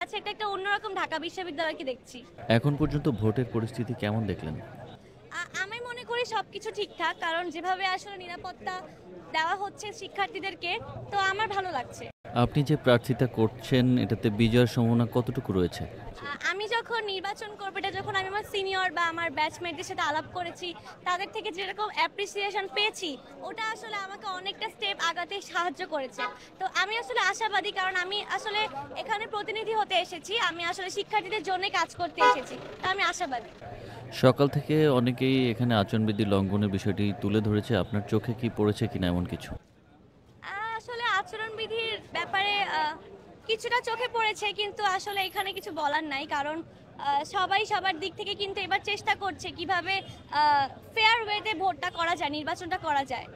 আচ্ছা, এটা একটা অন্যরকম ঢাকা বিশ্ববিদ্যালয়কে দেখছি। এখন পর্যন্ত ভোটের পরিস্থিতি কেমন দেখলেন? আমি মনে করি সবকিছু ঠিকঠাক, কারণ যেভাবে আসলে নিরাপত্তা দেওয়া হচ্ছে শিক্ষার্থীদেরকে, তো আমার ভালো লাগছে। আপনি যে প্রার্থিতা করছেন এটাতে বিজয়ের সম্ভাবনা কতটুকু রয়েছে? আমি যখন নির্বাচন করবো, এটা যখন আমি আমার সিনিয়র বা আমার ব্যাচমেটদের সাথে আলাপ করেছি, তাদের থেকে যেরকম অ্যাপ্রিসিয়েশন পেয়েছি, ওটা আসলে আমাকে অনেকটা স্টেপ আগাতে সাহায্য করেছে। তো আমি আসলে আশাবাদী, কারণ আমি আসলে এখানে প্রতিনিধি হতে এসেছি, আমি আসলে শিক্ষার্থীদের জন্য কাজ করতে এসেছি, তো আমি আশাবাদী। সকাল থেকে অনেকেই এখানে আচরণবিধি লঙ্ঘনের বিষয়টি তুলে ধরেছে। আপনার চোখে কি পড়েছে কিনা এমন কিছু? আসলে আচরণবিধির ব্যাপারে কিছুটা চোখে পড়েছে, কিন্তু আসলে এখানে কিছু বলার নাই, কারণ সবাই সবার দিক থেকে কিন্তু এবার চেষ্টা করছে কিভাবে ফেয়ার ওয়েতে ভোটটা করা যায়, নির্বাচনটা করা যায়।